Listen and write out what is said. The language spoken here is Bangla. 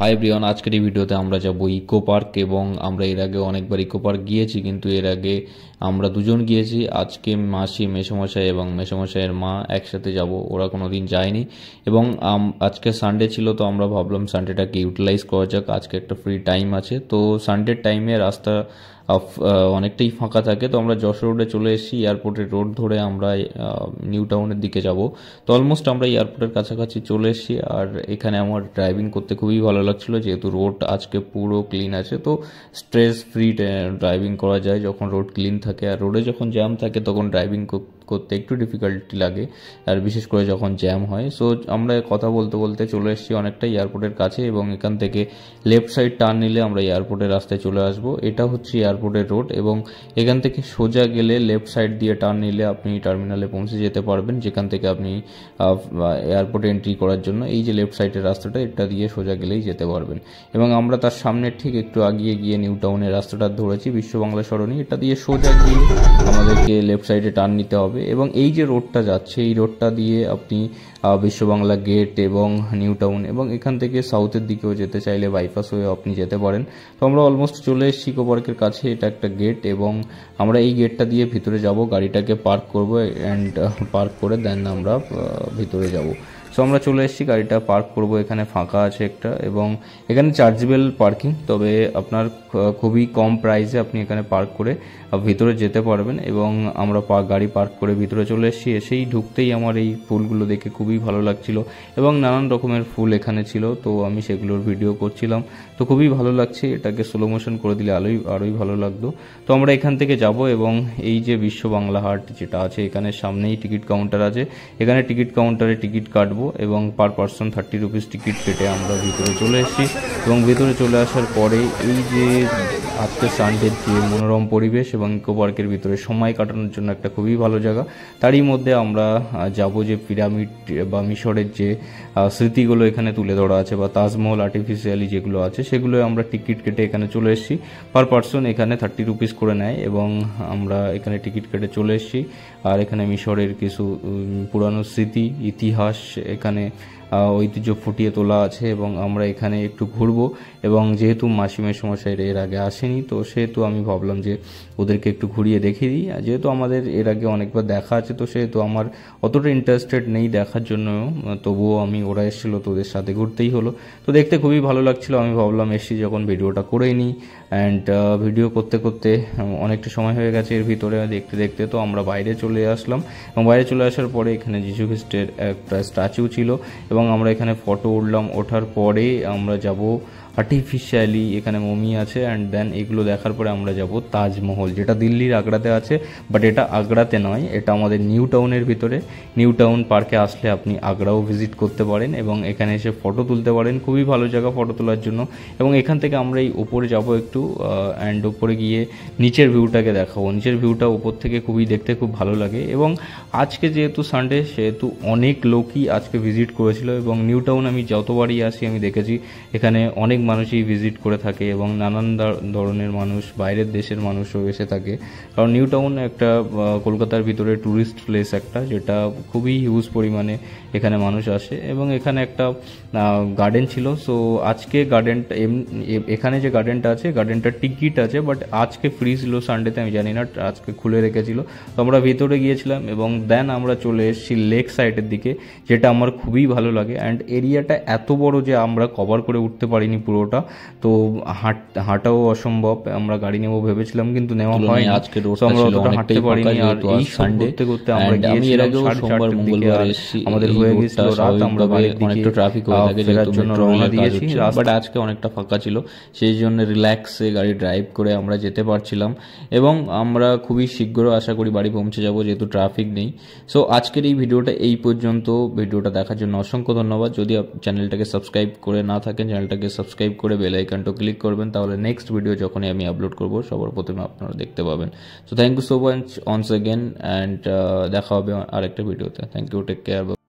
হাই এভরিওয়ান, আজকের এই ভিডিওতে আমরা যাব ইকো পার্ক। এবং আমরা এর আগে অনেকবার ইকো পার্ক গিয়েছি, কিন্তু এর আগে আমরা দুজন গিয়েছি। আজকে মাসি, মেসোমশাই এবং মেসোমশাইয়ের মা একসাথে যাব, ওরা কোনো দিন যায়নি। এবং আজকে সানডে ছিল, তো আমরা ভাবলাম সানডেটাকে ইউটিলাইজ করা যাক। আজকে একটা ফ্রি টাইম আছে, তো সানডের টাইমে রাস্তা অনেকটাই ফাঁকা থাকে। তো আমরা যশোর রোডে চলে এসেছি, এয়ারপোর্টের রোড ধরে আমরা নিউ টাউনের দিকে যাব। তো অলমোস্ট আমরা এয়ারপোর্টের কাছাকাছি চলে এসেছি। আর এখানে আমার ড্রাইভিং করতে খুবই ভালো লাগছিল, যেহেতু রোড আজকে পুরো ক্লিন আছে। তো স্ট্রেস ফ্রি ড্রাইভিং করা যায় যখন রোড ক্লিন থাকে। আর রোডে যখন জ্যাম থাকে তখন ড্রাইভিং করতে একটু ডিফিকাল্টি লাগে, আর বিশেষ করে যখন জ্যাম হয়। সো আমরা কথা বলতে বলতে চলে এসেছি অনেকটা এয়ারপোর্টের কাছে, এবং এখান থেকে লেফট সাইড টার্ন নিলে আমরা এয়ারপোর্টের রাস্তায় চলে আসবো। এটা হচ্ছে এয়ারপোর্টের রোড, এবং এখান থেকে সোজা গেলে লেফট সাইড দিয়ে টার্ন নিলে আপনি টার্মিনালে পৌঁছে যেতে পারবেন, যেখান থেকে আপনি এয়ারপোর্টে এন্ট্রি করার জন্য এই যে লেফট সাইডের রাস্তাটা, এটা দিয়ে সোজা গেলেই যেতে পারবেন। এবং আমরা তার সামনে ঠিক একটু আগিয়ে গিয়ে নিউ টাউনের রাস্তাটা ধরেছি, বিশ্ব বাংলা সরণি। এটা দিয়ে সোজা গিয়ে আমাদেরকে লেফট সাইডে টার্ন নিতে হবে। এবং এই যে রোডটা যাচ্ছে, এই রোডটা দিয়ে আপনি বিশ্ব বাংলা গেট এবং নিউ টাউন, এবং এখান থেকে সাউথের দিকেও যেতে চাইলে বাইপাস হয়ে আপনি যেতে পারেন। তো আমরা অলমোস্ট চলে এসেছি ইকো পার্কের কাছে। এটা একটা গেট, এবং আমরা এই গেটটা দিয়ে ভিতরে যাব, গাড়িটাকে পার্ক করব, অ্যান্ড পার্ক করে দেন আমরা ভিতরে যাব। সো আমরা চলে এসেছি, গাড়িটা পার্ক করব, এখানে ফাঁকা আছে একটা, এবং এখানে চার্জেবল পার্কিং। তবে আপনার খুবই কম প্রাইসে আপনি এখানে পার্ক করে ভিতরে যেতে পারবেন। এবং আমরা গাড়ি পার্ক করে ভিতরে চলে এসেছি। এসেই ঢুকতেই আমার এই ফুলগুলো দেখে খুবই ভালো লাগছিল, এবং নানান রকমের ফুল এখানে ছিল, তো আমি সেগুলোর ভিডিও করছিলাম। তো খুবই ভালো লাগছে, এটাকে স্লো মোশন করে দিলে আরোই ভালো লাগতো। তো আমরা এখান থেকে যাব, এবং এই যে বিশ্ব বাংলা হাট যেটা আছে, এখানে সামনেই টিকিট কাউন্টার আছে। এখানে টিকিট কাউন্টারে টিকিট কাটবো, এবং পার পার্সন 30 রুপিস টিকিট কেটে আমরা ভিতরে চলে এসেছি। এবং ভিতরে চলে আসার পরে এই যে আজকে সানডের যে মনোরম পরিবেশ, এবং ইকো পার্কের ভিতরে সময় কাটানোর জন্য একটা খুবই ভালো জায়গা। তারই মধ্যে আমরা যাব যে পিরামিড বা মিশরের যে স্মৃতিগুলো এখানে তুলে ধরা আছে, বা তাজমহল আর্টিফিশিয়ালি যেগুলো আছে, সেগুলো আমরা টিকিট কেটে এখানে চলে এসেছি। পার পার্সন এখানে 30 রুপিস করে নেয়, এবং আমরা এখানে টিকিট কেটে চলে এসেছি। আর এখানে মিশরের কিছু পুরানো স্মৃতি, ইতিহাস এখানে ঐতিহ্য ফুটিয়ে তোলা আছে, এবং আমরা এখানে একটু ঘুরবো। এবং যেহেতু মাসি মেসোমশাইরা এর আগে আসেনি, তো সেহেতু আমি ভাবলাম যে ওদেরকে একটু ঘুরিয়ে দেখিয়ে দিই। যেহেতু আমাদের এর আগে অনেকবার দেখা আছে, তো সেহেতু আমার অতটা ইন্টারেস্টেড নেই দেখার জন্য, তবুও ওরা এসেছিলো, তো ওদের সাথে ঘুরতেই হলো। তো দেখতে খুবই ভালো লাগছিল, আমি ভাবলাম এসেছি যখন ভিডিওটা করেই নিই। অ্যান্ড ভিডিও করতে করতে অনেকটা সময় হয়ে গেছে এর ভিতরে দেখতে দেখতে। তো আমরা বাইরে চলে আসলাম, এবং বাইরে চলে আসার পরে এখানে যীশু খ্রিস্টের একটা স্ট্যাচু ছিল, এবং আমরা এখানে ফটো উঠলাম। ওঠার পরে আমরা যাব আর্টিফিশিয়ালি, এখানে মমি আছে। অ্যান্ড দেন এগুলো দেখার পরে আমরা যাব তাজমহল, যেটা দিল্লির আগ্রাতে আছে, বাট এটা আগ্রাতে নয়, এটা আমাদের নিউ টাউনের ভিতরে। নিউ টাউন পার্কে আসলে আপনি আগ্রাও ভিজিট করতে পারেন, এবং এখানে এসে ফটো তুলতে পারেন। খুবই ভালো জায়গা ফটো তোলার জন্য। এবং এখান থেকে আমরা এই উপরে যাব একটু, অ্যান্ড উপরে গিয়ে নিচের ভিউটাকে দেখাবো। নিচের ভিউটা উপর থেকে দেখতে খুব ভালো লাগে। এবং আজকে যেহেতু সানডে, সেহেতু অনেক লোকই আজকে ভিজিট করেছিল। এবং নিউ টাউন আমি যতবারই আসি আমি দেখেছি এখানে অনেক মানুষই ভিজিট করে থাকে, এবং নানান ধরনের মানুষ, বাইরের দেশের মানুষও এসে থাকে। কারণ নিউ টাউন একটা কলকাতার ভিতরে ট্যুরিস্ট প্লেস একটা, যেটা খুবই হিউজ পরিমাণে এখানে মানুষ আসে। এবং এখানে একটা গার্ডেন ছিল। সো আজকে গার্ডেনটা এখানে যে গার্ডেনটা আছে, গার্ডেনটার টিকিট আছে, বাট আজকে ফ্রি ছিল সানডেতে, আমি জানি না, আজকে খুলে রেখেছিল। তো আমরা ভিতরে গিয়েছিলাম, এবং দেন আমরা চলে এসেছি লেক সাইডের দিকে, যেটা আমার খুবই ভালো লাগে। অ্যান্ড এরিয়াটা এত বড় যে আমরা কভার করে উঠতে পারিনি পুরোটা, তো হাঁটাও অসম্ভব। আমরা গাড়ি নেবো ভেবেছিলাম, কিন্তু নেওয়া হয়নি। আজকে আমরা অতটা হাঁটতে পারিনি। আর এই সানডে করতে আমরা গিয়েছিলাম 4:30 দিকে, আমাদের হয়ে গেছিল রাত। আমরা বাড়ির দিকে ট্রাফিক হয়ে থাকে ফেরার জন্য রওনা দিয়েছি, বাট আজকে অনেকটা ফাঁকা ছিল, সেই জন্য রিল্যাক্সে গাড়ি ড্রাইভ করে আমরা যেতে পারছিলাম। এবং আমরা খুবই শীঘ্র আশা করি বাড়ি পৌঁছে যাব, যেহেতু ট্রাফিক নেই। সো আজকের এই ভিডিওটা এই পর্যন্ত। ভিডিওটা দেখার জন্য অসংখ্য ধন্যবাদ। যদি চ্যানেলটাকে সাবস্ক্রাইব করে না থাকেন, চ্যানেলটাকে সাবস্ক্রাইব করে বেল আইকনটা ক্লিক করবেন, তাহলে নেক্সট ভিডিও যখনই আমি আপলোড করব সবার প্রথমে আপনারা দেখতে পাবেন। So thank you so much once again, and দেখা হবে আরেকটা ভিডিওতে। Thank you, take care.